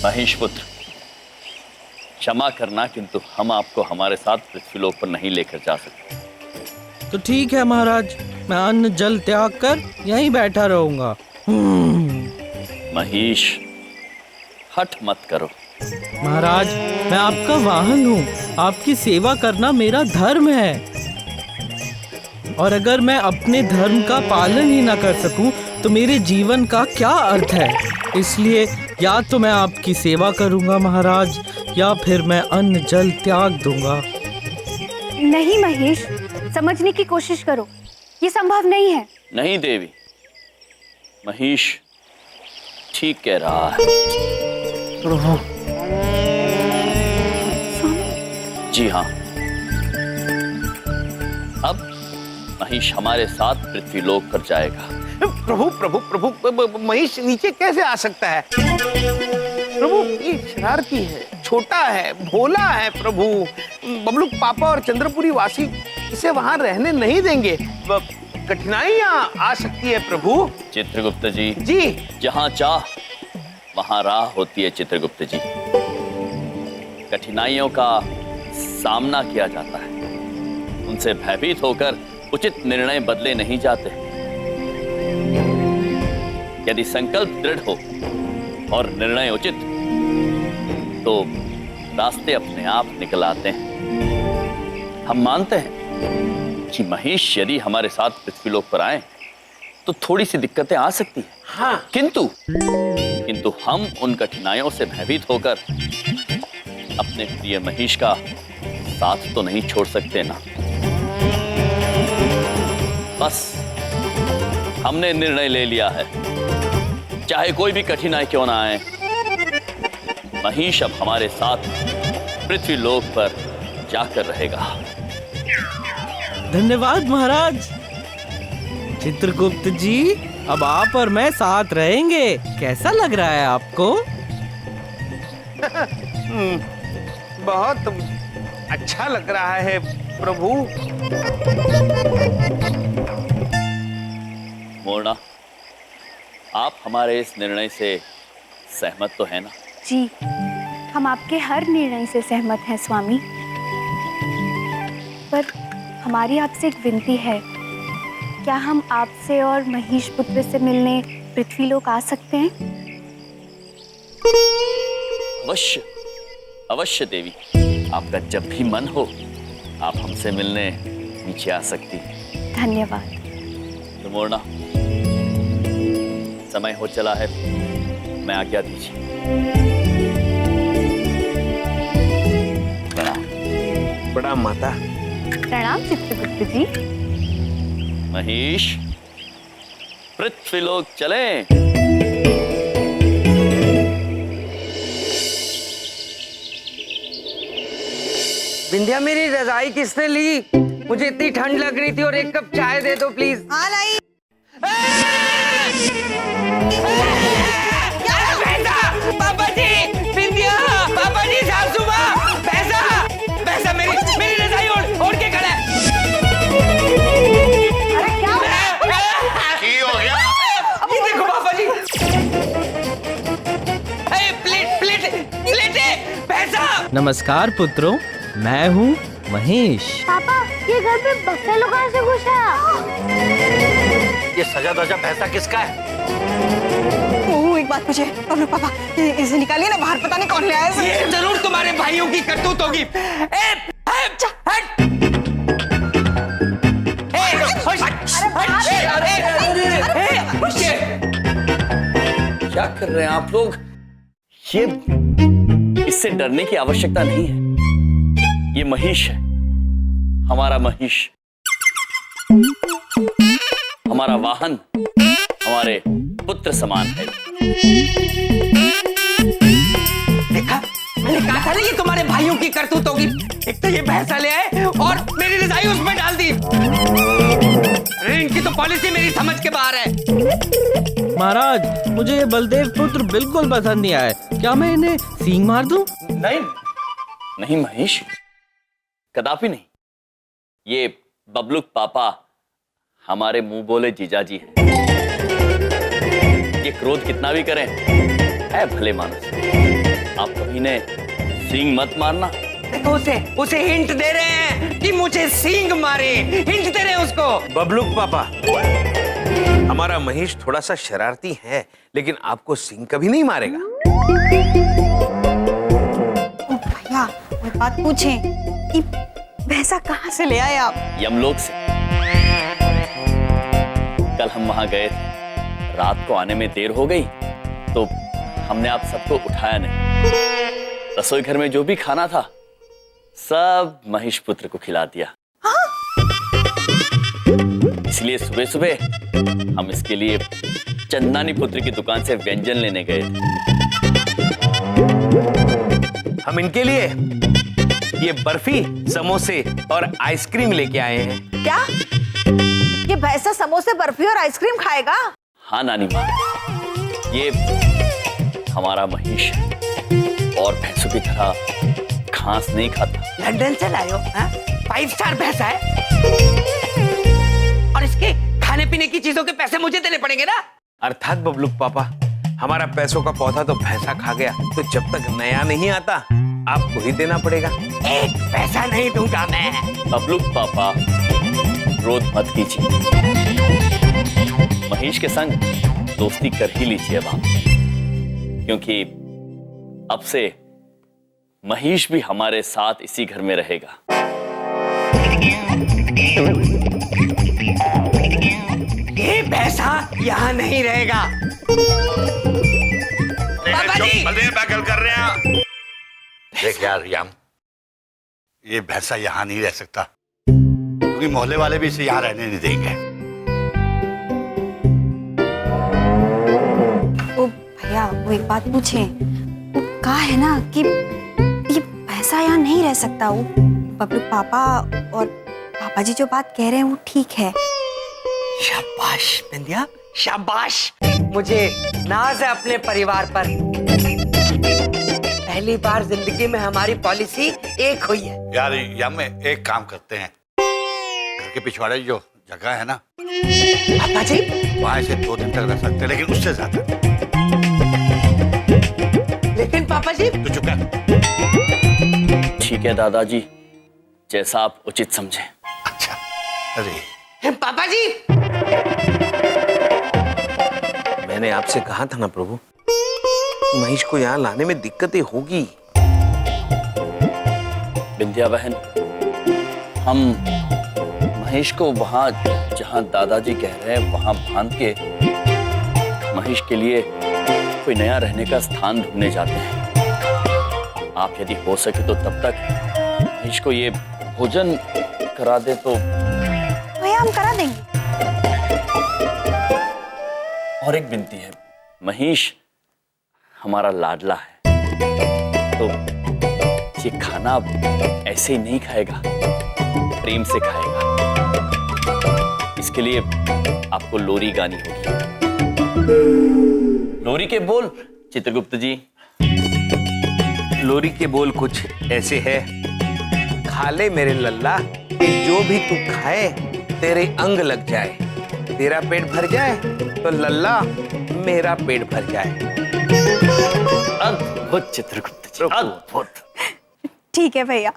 महेश पुत्र, क्षमा करना, किंतु हम आपको हमारे साथ पृथ्वीलोक पर नहीं लेकर जा सकते। तो ठीक है महाराज, मैं अन्न जल त्याग कर यहीं बैठा रहूंगा। महेश, हठ मत करो। महाराज, मैं आपका वाहन हूँ, आपकी सेवा करना मेरा धर्म है। और अगर मैं अपने धर्म का पालन ही ना कर सकूं, तो मेरे जीवन का क्या अर्थ है। इसलिए या तो मैं आपकी सेवा करूंगा महाराज, या फिर मैं अन्न जल त्याग दूंगा। नहीं महेश, समझने की कोशिश करो, ये संभव नहीं है। नहीं देवी, महेश ठीक कह रहा है। प्रभु। जी हाँ, अब महेश हमारे साथ पृथ्वीलोक पर जाएगा। प्रभु प्रभु प्रभु, महेश नीचे कैसे आ सकता है? प्रभु ये शरारती है, छोटा है, भोला है। प्रभु, बबलू पापा और चंद्रपुरी वासी इसे वहां रहने नहीं देंगे। कठिनाइयां आ सकती है प्रभु। चित्रगुप्त जी, जहां चाह वहां राह होती है। चित्रगुप्त जी, कठिनाइयों का सामना किया जाता है, उनसे भयभीत होकर उचित निर्णय बदले नहीं जाते। यदि संकल्प दृढ़ हो और निर्णय उचित, तो रास्ते अपने आप निकल आते हैं। हम मानते हैं कि महेश यदि हमारे साथ पृथ्वीलोक पर आए तो थोड़ी सी दिक्कतें आ सकती हैं। हाँ। किंतु हम उन कठिनाइयों से भयभीत होकर अपने प्रिय महेश का साथ तो नहीं छोड़ सकते ना। बस हमने निर्णय ले लिया है, चाहे कोई भी कठिनाई क्यों ना आए, महेश अब हमारे साथ पृथ्वीलोक पर जाकर रहेगा। धन्यवाद महाराज। चित्रगुप्त जी, अब आप और मैं साथ रहेंगे, कैसा लग रहा है आपको? बहुत अच्छा लग रहा है प्रभु। मोरना, आप हमारे इस निर्णय से सहमत तो है ना? जी, हम आपके हर निर्णय से सहमत हैं स्वामी। पर हमारी आपसे एक विनती है, क्या हम आपसे और महेश पुत्र से मिलने पृथ्वीलोक आ सकते हैं? अवश्य अवश्य देवी, आपका जब भी मन हो आप हमसे मिलने नीचे आ सकती हैं। धन्यवाद। तो मोरना, समय हो चला है, मैं आज्ञा दीजिए। प्रणाम माता। प्रणाम चित्रगुप्त जी। महेश, पृथ्वीलोक चलें। विंध्या, मेरी रजाई किसने ली? मुझे इतनी ठंड लग रही थी, और एक कप चाय दे दो प्लीज। हाँ लाई। पापा जी, विंध्या, पापा जी, सासू माँ, पैसा मेरी रजाई ओढ़ के खड़ा है। अरे क्या हो गया? ये देखो पापा जी, प्लेट पैसा। नमस्कार पुत्रों, मैं हूँ महेश। पापा, ये घर पे बफेलो कहाँ से घुसा? ये सजा धजा पैसा किसका है? एक बात पूछे बबलू पापा, इसे निकालिए ना बाहर, पता नहीं कौन ले आया इसे। ये जरूर तुम्हारे भाइयों की करतूत होगी। क्या कर रहे हैं आप लोग? ये इससे डरने की आवश्यकता नहीं है। ये महेश है, हमारा महेश, हमारा वाहन, हमारे पुत्र समान है। देखा, मैंने कहा था ना ये तुम्हारे भाइयों की करतूत होगी। एक तो ये भैंसा ले आए और मेरी रजाई उसमें डाल दी। अरे इनकी तो पॉलिसी मेरी समझ के बाहर है। महाराज, मुझे ये बलदेव पुत्र बिल्कुल पसंद नहीं आए। क्या मैं इन्हें सींग मार दूं? नहीं महेश, कदापि नहीं। ये बबलू पापा हमारे मुंह बोले जीजाजी हैं। ये क्रोध कितना भी करें, है भले मानुस। आप कभी ने सींग मत मारना। देखो उसे हिंट दे रहे हैं कि मुझे सींग मारे, हिंट दे रहे हैं उसको। बबलू पापा, हमारा महेश थोड़ा सा शरारती है, लेकिन आपको सिंह कभी नहीं मारेगा। ओ भैया, एक बात पूछें, ये भैंसा कहाँ से ले आए आप? यमलोक से। कल हम वहां गए थे, रात को आने में देर हो गई तो हमने आप सबको उठाया नहीं। रसोई घर में जो भी खाना था सब महेश पुत्र को खिला दिया। इसलिए सुबह सुबह हम इसके लिए चंदानी पुत्र की दुकान से व्यंजन लेने गए थे। हम इनके लिए ये बर्फी, समोसे और आइसक्रीम लेके आए हैं। क्या ये भैंसा समोसे, बर्फी और आइसक्रीम खाएगा? हाँ नानी माँ, ये हमारा महेश है और भैंसों की तरह घास नहीं खाता। लंदन से लाए हो? 5 स्टार भैंसा है और इसके खाने पीने की चीजों के पैसे मुझे देने पड़ेंगे ना? अर्थात बबलू पापा, हमारा पैसों का पौधा तो भैंसा खा गया, तो जब तक नया नहीं आता आपको ही देना पड़ेगा। एक पैसा नहीं दूंगा मैं। बबलू पापा, क्रोध मत कीजिए। महेश के संग दोस्ती कर ही लीजिए अब आप, क्योंकि अब से महेश भी हमारे साथ इसी घर में रहेगा। ये भैंसा यहाँ नहीं रहेगा। पापा जी, पागल कर रहे हैं। देख यार याम, ये भैंसा यहाँ नहीं रह सकता, क्योंकि मोहल्ले वाले भी इसे यहाँ रहने नहीं देंगे। ओ भैया, वो एक बात पूछें, वो कहा है ना कि ये भैंसा यहाँ नहीं रह सकता। वो बबलू पापा और पापा जी जो बात कह रहे हैं वो ठीक है। शाबाश बिंदिया, शाबाश। मुझे नाज है अपने परिवार पर। पहली बार जिंदगी में हमारी पॉलिसी एक हुई है। यार याम, में एक काम करते हैं, घर के पिछवाड़े जो जगह है ना पापा जी, वहाँ इसे 2 दिन तक रख सकते हैं, लेकिन उससे ज्यादा। लेकिन पापा जी, तो चुप कर। ठीक है दादाजी, जैसा आप उचित समझें। अच्छा, अरे पापा जी, मैंने आपसे कहा था ना प्रभु, महेश को यहाँ लाने में दिक्कतें होगी। विंध्या बहन, हम महेश को वहां जहां दादाजी कह रहे हैं वहां बांध के महेश के लिए कोई नया रहने का स्थान ढूंढने जाते हैं। आप यदि हो सके तो तब तक महेश को ये भोजन करा दे तो। भैया, हम करा देंगे। और एक विनती है, महेश हमारा लाडला है, तो ये खाना ऐसे ही नहीं खाएगा, प्रेम से खाएगा। इसके लिए आपको लोरी गानी होगी। लोरी के बोल चित्रगुप्त जी। लोरी के बोल कुछ ऐसे है, खा ले मेरे लल्ला, कि जो भी तू खाए तेरे अंग लग जाए, तेरा पेट भर जाए तो लल्ला मेरा पेट भर जाए। अद्भुत चित्रगुप्त जी, अद्भुत। ठीक है भैया,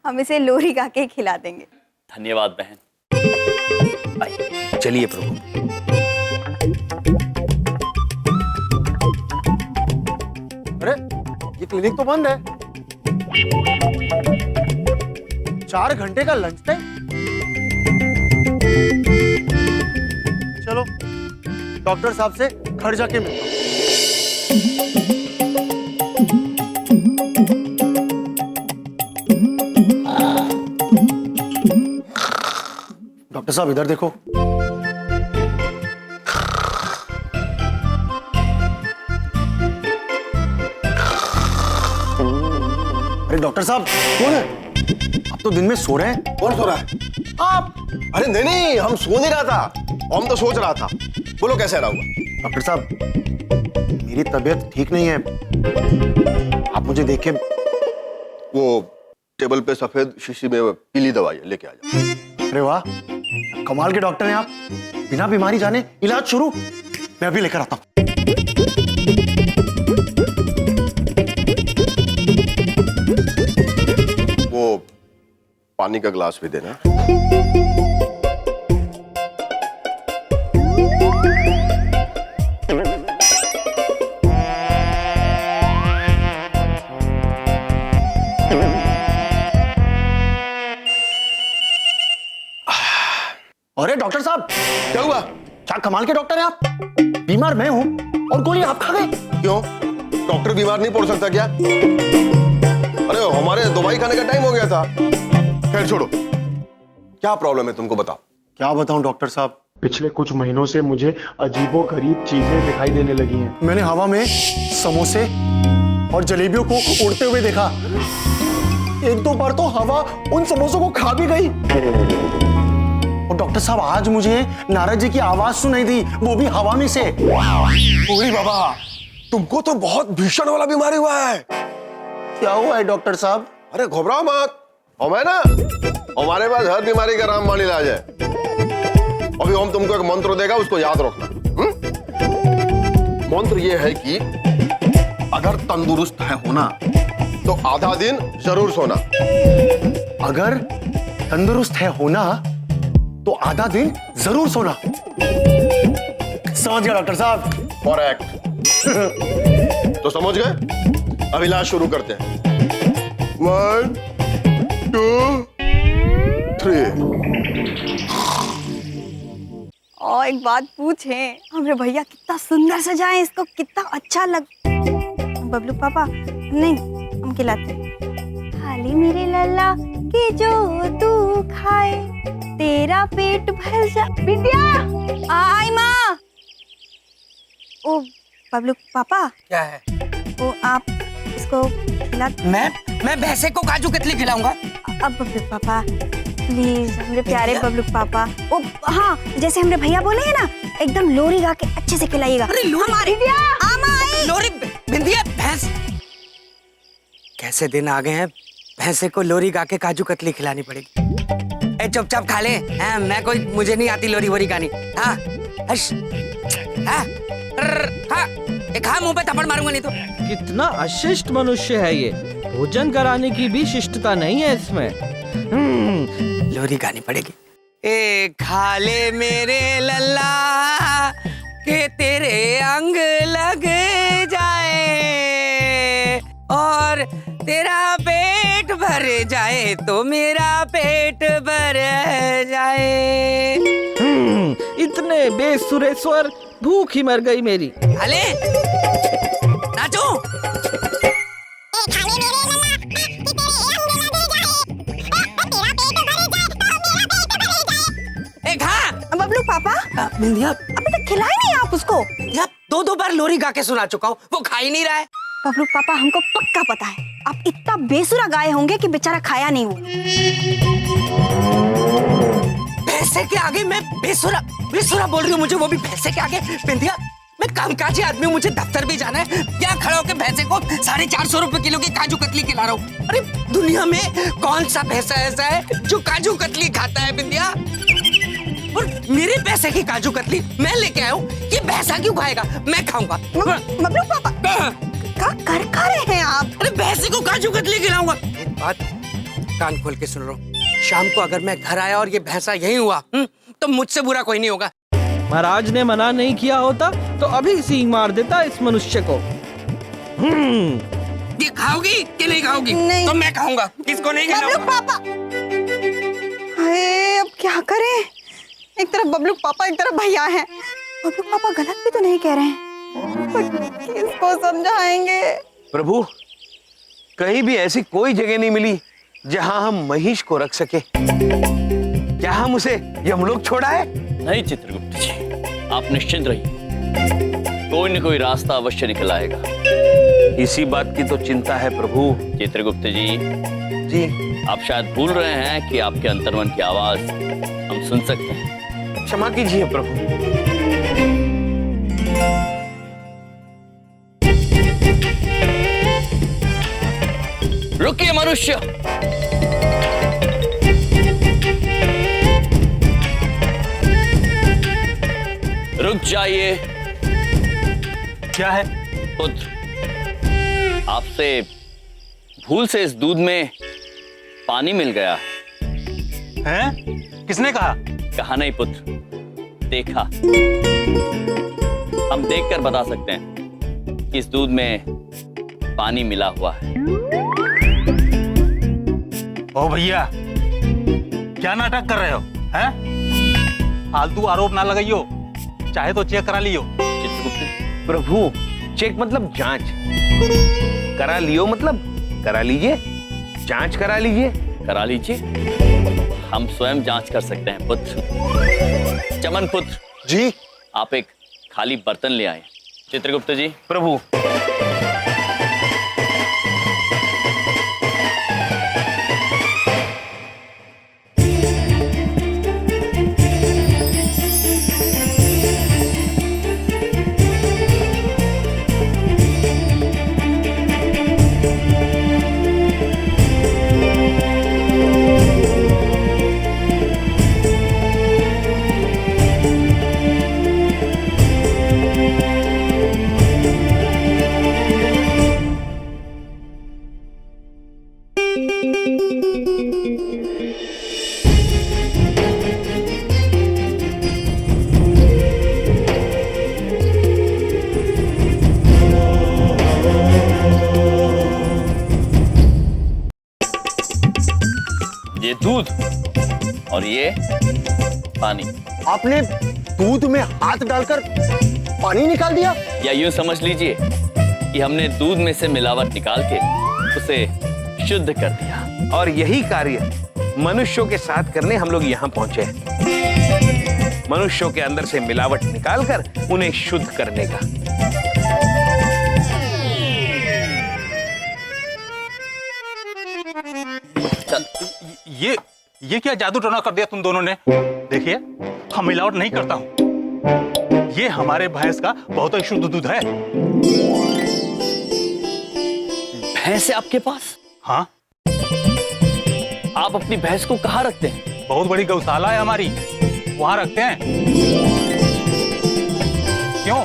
हम इसे लोरी गा के खिला देंगे। धन्यवाद बहन। आइए। चलिए प्रभु। अरे ये क्लिनिक तो बंद है। 4 घंटे का लंच टाइम। चलो डॉक्टर साहब से घर जाके मिलता हूं। डॉक्टर साहब इधर देखो। अरे डॉक्टर साहब कौन है? आप तो दिन में सो रहे हैं। कौन सो रहा है? आप? अरे नहीं नहीं, हम सो नहीं रहा था, हम तो सोच रहा था। बोलो कैसे रहा हुआ? डॉक्टर साहब मेरी तबीयत ठीक नहीं है, आप मुझे देख के। वो टेबल पे सफेद शीशी में पीली दवाई है, लेके आ जाओ। अरे वाह, कमाल के डॉक्टर हैं आप। बिना बीमारी जाने इलाज शुरू। मैं अभी लेकर आता हूँ। पानी का गिलास भी देना। अरे डॉक्टर साहब, क्या हुआ? क्या कमाल के डॉक्टर हैं आप। बीमार मैं हूं और गोली आप खा गए। क्यों? डॉक्टर बीमार नहीं पड़ सकता क्या? अरे हमारे दवाई खाने का टाइम हो गया था। खैर छोड़ो, क्या प्रॉब्लम है तुमको बताओ। क्या बताऊं डॉक्टर साहब, पिछले कुछ महीनों से मुझे अजीबोगरीब चीजें दिखाई देने लगी हैं। मैंने हवा में समोसे और जलेबियों को उड़ते हुए देखा। एक दो बार तो हवा उन समोसों को खा भी गई। और डॉक्टर साहब, आज मुझे नारद जी की आवाज सुनाई दी, वो भी हवा में से। ओए बाबा, तुमको तो बहुत भीषण वाला बीमारी हुआ है। क्या हुआ है डॉक्टर साहब? अरे घबराओ मत, हमें ना हमारे पास हर बीमारी का रामबाण इलाज है। अभी हम तुमको एक मंत्र देगा, उसको याद रखना। मंत्र ये है कि अगर तंदुरुस्त है होना तो आधा दिन जरूर सोना। अगर तंदुरुस्त है होना तो आधा दिन जरूर सोना। समझ गया डॉक्टर साहब। करेक्ट। तो समझ गए? अब इलाज शुरू करते हैं। 1 2 3। और एक बात पूछे, हमारे भैया कितना सुंदर सजाए इसको, कितना अच्छा लग। बबलू पापा नहीं, हम खिलाते। खाली मेरे लल्ला कि जो तू खाए तेरा पेट भर जा। बिटिया आई माँ। ओ बबलू पापा, क्या है? वो आप इसको खिला। मैं भैंसे को काजू कतली खिलाऊंगा। अब बबलू पापा प्लीज, हमारे प्यारे बबलू पापा। ओ हाँ, जैसे हमारे भैया बोले हैं ना, एकदम लोरी गा के अच्छे से खिलाइएगा। अरे हमारे आमा आई। लोरी बिंदिया भैंस कैसे दिन आ गए हैं, भैंसे को लोरी गा के काजू कतली खिलानी पड़ेगी। ए चुपचाप खा ले। मैं कोई, मुझे नहीं आती लोरी वोरी गानी। हाँ हश, हाँ हाँ, खा, मुंह पे थप्पड़ मारूंगा नहीं तो। कितना अशिष्ट मनुष्य है ये। भोजन कराने की भी शिष्टता नहीं है इसमें। लोरी गानी पड़ेगी। ए खा ले मेरे लल्ला के तेरे अंग लग जाए और तेरा पेट भर जाए तो मेरा पेट भर जाए। इतने बेसुरेश्वर, भूख ही मर गई मेरी। अले नाचो। बबलू पापा, बिंदिया अभी तक खिलाए नहीं आप उसको। यार 2 बार लोरी गा के सुना चुका हूँ, वो खा ही नहीं रहा है। बबलू पापा, हमको पक्का पता है आप इतना बेसुरा गाए होंगे कि बेचारा खाया नहीं हो। भैंसे के आगे मैं बेसुरा बोल रही हूँ, मुझे वो भी भैंसे के आगे। बिंदिया, मैं कामकाजी आदमी हूँ, मुझे दफ्तर भी जाना है। क्या खड़ा होकर भैंसे को 450 रुपए किलो की काजू कतली खिला रहा हूँ? अरे दुनिया में कौन सा भैंसा ऐसा है जो काजू कतली खाता है बिंदिया? और मेरे पैसे की काजू कतली मैं लेके आया हूँ, ये भैंसा क्यों खाएगा? मैं खाऊंगा। बबलू पापा, क्या कर रहे हैं आप? अरे भैंसे को काजू कतली खिलाऊंगा। एक बात कान खोल के सुन लो, शाम को अगर मैं घर आया और ये भैंसा यही हुआ तो मुझसे बुरा कोई नहीं होगा। महाराज ने मना नहीं किया होता तो अभी सींग मार देता इस मनुष्य को। ये खाओगी कि नहीं खाओगी? नहीं। तो मैं खाऊंगा, किसको नहीं बबलू खिलाऊंगा। पापा, हाय अब क्या करें? एक तरफ बबलू पापा, एक तरफ भैया हैं। बबलू पापा गलत भी तो नहीं कह रहे हैं, पर किसको समझाएंगे? प्रभु, कहीं भी ऐसी कोई जगह नहीं मिली जहां हम महिष को रख सके। क्या हम उसे यमलोक छोड़ा है? नहीं चित्रगुप्त जी, आप निश्चिंत रहिए, कोई न कोई रास्ता अवश्य निकल आएगा। इसी बात की तो चिंता है प्रभु। चित्रगुप्त जी, जी, आप शायद भूल रहे हैं कि आपके अंतर्मन की आवाज हम सुन सकते हैं। क्षमा कीजिए प्रभु। रुकिए मनुष्य, रुक जाइए। क्या है? पुत्र, आपसे भूल से इस दूध में पानी मिल गया, हैं? किसने कहा? कहा नहीं पुत्र, देखा। हम देखकर बता सकते हैं कि इस दूध में पानी मिला हुआ है। ओ भैया, क्या नाटक कर रहे हो? हैं? फालतू आरोप ना लगाइयो, चाहे तो चेक करा लियो। चित्रगुप्त प्रभु, चेक मतलब जांच, करा लियो मतलब करा लीजिए, जांच करा लीजिए। करा लीजिए, हम स्वयं जांच कर सकते हैं पुत्र। चमन पुत्र जी। आप एक खाली बर्तन ले आए। चित्रगुप्त जी। प्रभु। ये दूध और ये पानी। आपने दूध में हाथ डालकर पानी निकाल दिया? या यूं समझ लीजिए कि हमने दूध में से मिलावट निकाल के उसे शुद्ध कर दिया। और यही कार्य मनुष्यों के साथ करने हम लोग यहाँ पहुंचे हैं। मनुष्यों के अंदर से मिलावट निकालकर उन्हें शुद्ध करने का। ये क्या जादू टोना कर दिया तुम दोनों ने? देखिए, हम मिलावट नहीं करता हूं। ये हमारे भैंस का बहुत ही शुद्ध दूध है। भैंस है आपके पास? हाँ। आप अपनी भैंस को कहाँ रखते हैं? बहुत बड़ी गौशाला है हमारी, वहां रखते हैं। क्यों,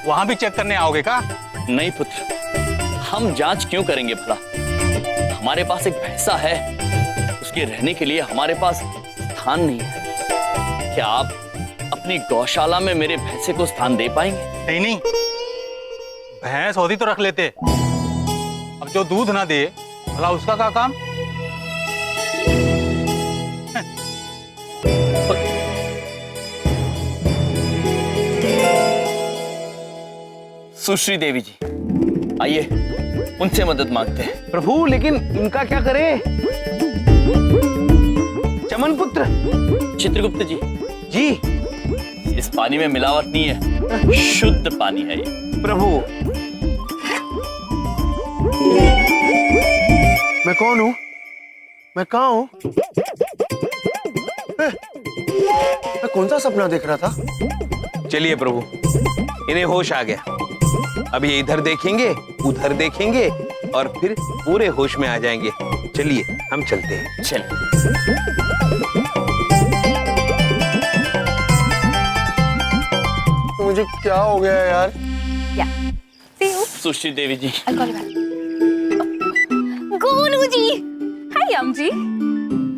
वहां भी चेक करने आओगे क्या? नहीं पुत्र, हम जांच क्यों करेंगे भला? हमारे पास एक भैंसा है, उसके रहने के लिए हमारे पास स्थान नहीं है। क्या आप अपनी गौशाला में मेरे भैंसे को स्थान दे पाएंगे? नहीं, भैंस होती तो रख लेते। अब जो दूध ना दे, भला उसका क्या काम? सुश्री देवी जी, आइए उनसे मदद मांगते हैं। प्रभु, लेकिन उनका क्या करें? चमन पुत्र। चित्रगुप्त जी। जी। इस पानी में मिलावट नहीं है, शुद्ध पानी है ये। प्रभु, मैं कौन हूं? मैं कहां हूं? मैं कौन सा सपना देख रहा था? चलिए प्रभु, इन्हें होश आ गया। अब ये इधर देखेंगे, उधर देखेंगे और फिर पूरे होश में आ जाएंगे। चलिए हम चलते हैं। तो मुझे क्या हो गया यार? सुश्री देवी जी। गोनू जी। हाय यम जी।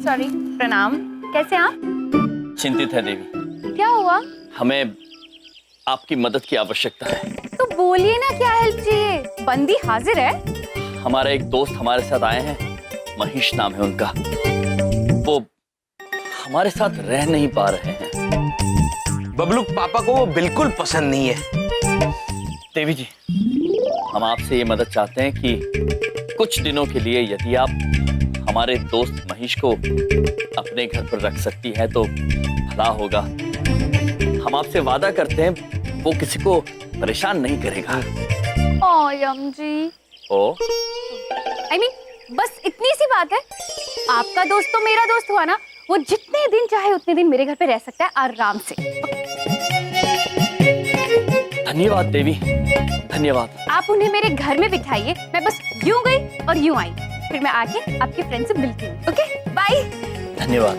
सॉरी, प्रणाम। कैसे हैं आप? चिंतित है देवी। क्या हुआ? हमें आपकी मदद की आवश्यकता है। तो बोलिए ना, क्या हेल्प चाहिए? बंदी हाजिर है। हमारा एक दोस्त हमारे साथ आए हैं, महेश नाम है उनका। वो हमारे साथ रह नहीं पा रहे हैं। बबलू पापा को वो बिल्कुल पसंद नहीं है। देवी जी, हम आपसे ये मदद चाहते हैं कि कुछ दिनों के लिए यदि आप हमारे दोस्त महेश को अपने घर पर रख सकती है तो भला होगा। हम आपसे वादा करते हैं वो किसी को परेशान नहीं करेगा। ओ यम जी। ओ I mean, बस इतनी सी बात है। आपका दोस्त तो मेरा दोस्त हुआ ना। वो जितने दिन चाहे उतने दिन मेरे घर पे रह सकता है आराम से। धन्यवाद देवी, धन्यवाद। आप उन्हें मेरे घर में बिठाइए। मैं बस यूं गई और यूं आई, फिर मैं आके आपके फ्रेंड से मिलती हूँ। Okay, bye. धन्यवाद।